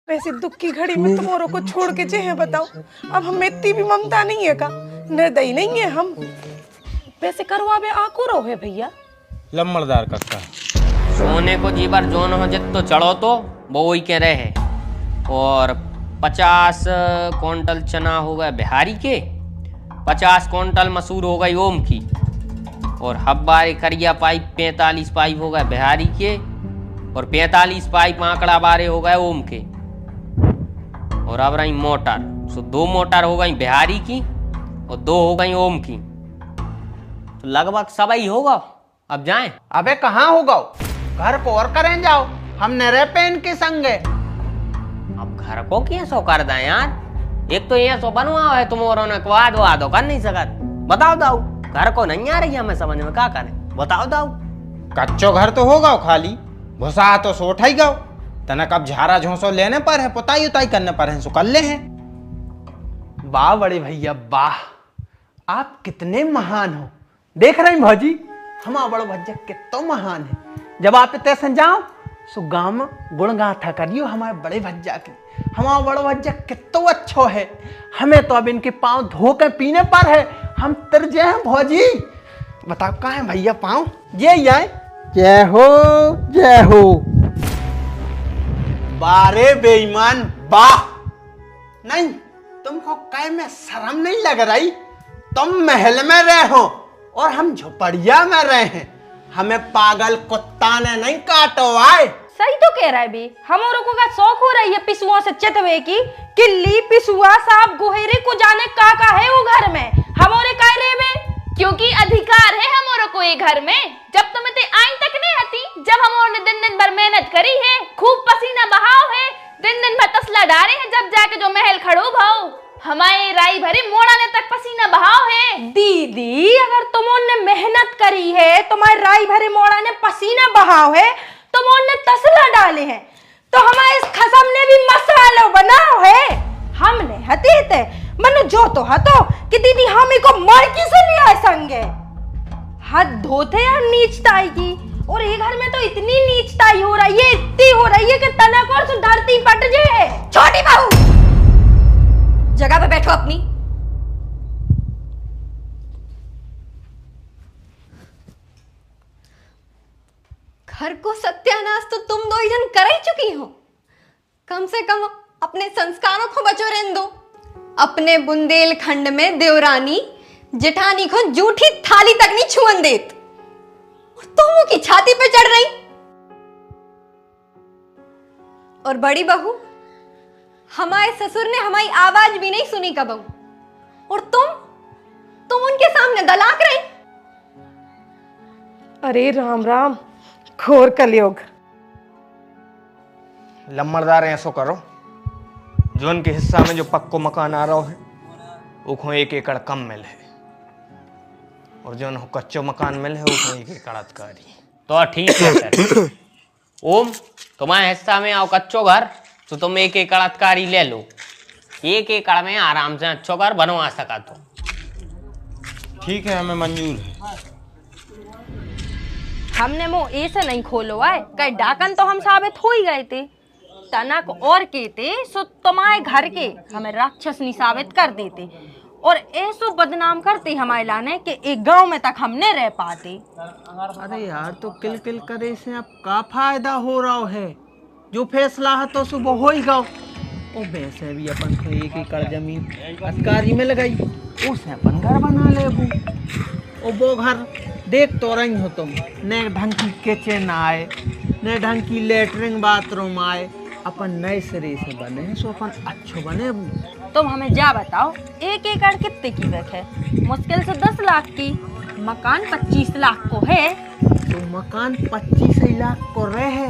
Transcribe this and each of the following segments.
वैसे दुख की घड़ी में तुम्हारों को छोड़ के जे हैं बताओ। अब हमें इतनी भी ममता नहीं है का, निर्दयी नहीं है हम। वैसे करवावे आको रो है भैया लम्बड़दार कक्का। सोने को जी बार जोन हो जब तो चढ़ो तो वो वही कह रहे हैं। और 50 क्विंटल चना हो गए बिहारी के, 50 क्विंटल मसूर हो गई ओम की, और हब्बारे करिया पाइप 45 पाइप हो गए बिहारी के, और 45 पाइप आंकड़ा बारे हो गए ओम के। और अब रही मोटर, सो 2 मोटर हो गई बिहारी की और 2 हो गई ओम की, तो लगभग सब ही होगा। अब जाएं? अबे कहाँ होगा, घर को और करें जाओ, हमने रह पे इनके संग है। अब घर को क्या सो कर दें यार, एक तो ये सो बनवा है तुम और वादो कर नहीं सकत। बताओ दाऊ, घर को नहीं आ रही हमें समझ में, क्या करें बताओ दाऊ। कच्चो घर तो होगा खाली, भुसा तो सोठ ही गाओ, तनक अब झारा झोंसो लेने पर है, पुताई उताई करने पर है, सो कर ले हैं। वाह बड़े भैया वाह, आप कितने महान हो। देख रहे हैं भौजी, हमारा बड़ो भज्जा कितना महान है। जब आप इतने जाओ सो गाँव में गुणगाथा करियो हमारे बड़े भज्जा के। हमारा बड़ो भज्जा कितना अच्छा है, हमें तो अब इनके पाँव धो के पीने पर है। हम तरजे हैं भौजी, बताओ कहाँ है भैया पाँव, ये आए। जय हो जय हो। बारे बेईमान वाह, नहीं तुमको कह में शर्म नहीं लग रही? तुम महल में रहे हो और हम झोपड़िया में रहे हैं, हमें पागल कुत्ता ने नहीं काटो आए। सही तो कह रहा है बे, हमारों को का शौक हो रही है पिसुआ से चितवे की। किल्ली पिसुआ सांप गोहेरे को जाने का है वो घर में, हमारे का रे बे? क्योंकि अधिकार है हमारों को ये घर में। जब तुम्हें ते आई तक नहीं आती, जब हमने दिन दिन भर मेहनत करी है, खूब पसीना बहाव है, दिन दिन भर तसला डारे हैं, जब जाके जो महल खड़ो भाव, हमारे राई भरी मोड़ा ने तक पसीना बहाव है। दीदी अगर तुमने मेहनत करी है, तुम्हारे राई भरे मोड़ा ने पसीना बहाव है, तुमने तसला डाले हैं, तो हमारे इस खसम ने भी मसालो बनाओ है। हमने हते थे मनु जो तो हतो कि दीदी हमें को मड़की से लिया संगे। हाथ धोते यार नीचताई की, और ये घर में तो इतनी नीचताई हो रही है, इतनी हो रही है कि तनक और से धरती पट जाए। छोटी बहू जगह पे बैठो अपनी। घर को सत्यानाश तो तुम दो ही जन कर ही चुकी हो, कम से कम अपने संस्कारों को बचो रहने दो। अपने बुंदेलखंड में देवरानी जेठानी को जूठी थाली तक नहीं छुअन देत, और तुम की छाती पे चढ़ रही। और बड़ी बहू, हमारे ससुर ने हमारी आवाज भी नहीं सुनी कबहू, और तुम उनके सामने दलाक रही। अरे राम राम, घोर कलयुग। लम्बड़दार ऐसो करो, जो उनके हिस्सा में जो पक्को मकान आ रहा है वो 1 एकड़ कम मिल है, और जो उनको कच्चो मकान मिल है वो 1 एकड़ अधिकारी। तो ठीक है सर। ओम, तुम्हारे हिस्सा में आओ कच्चो घर, तो तुम 1 एकड़ अधिकारी ले लो। 1 एकड़ में आराम से अच्छो घर बनवा सका तो ठीक है, हमें मंजूर है। हमने मुंह ऐसे नहीं खोलो आए, कई डाकन तो हम साबित हो ही गए थे। तनक और कहते सो तुम्हारे घर के हमें राक्षस नहीं साबित कर देते, और ऐसो बदनाम करते हमारे लाने कि एक गांव में तक हमने रह पाते। अरे यार, तो किल किल करे से अब का फायदा हो रहा है? जो फैसला है तो सुबह हो ही गाओ। ओ वैसे भी अपन को 1 एकड़ जमीन अधिकारी मिल गई, उसे अपन घर बना ले। ओ वो घर देख तो रही हो तुम, न ढंग की किचन आए, न ढंग की लेटरिन बाथरूम आए, अपन नए सिरे से बने, सो अपन अच्छो बने। तुम हमें जा बताओ, 1 एकड़ कितने की बिक है? मुश्किल से 10 लाख की, मकान 25 लाख को है। तो मकान 25 लाख को रहे,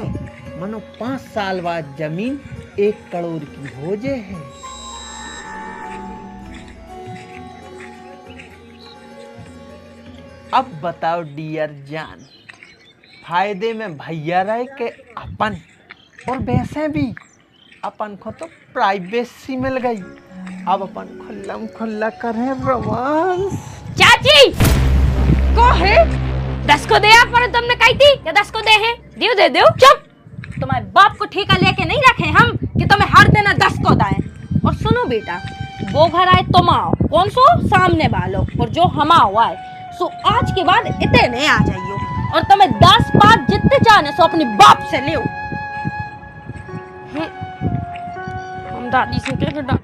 मनो 5 साल बाद जमीन 1 करोड़ की हो जे है। अब बताओ डियर जान, फायदे में भैया रहे के अपन, और वैसे भी अपन को तो प्राइवेसी मिल गई। अब अपन खुल्लम खुल्ला करें रोमांस। चाची को है 10 को दे आप, पर तुमने कही थी या 10 को दे हैं? दे दो। चुप, तुम्हारे बाप को ठेका लेके नहीं रखे हम कि तुम्हें हर सुनो बेटा, वो घर आए तुम आओ, कौन सो सामने वालो, और जो हम आओ आए सो आज के बाद इतने आ जाइयो, और तुम्हें 10 बात जितने चाहे सो अपने बाप से ले। हम दादी से क्या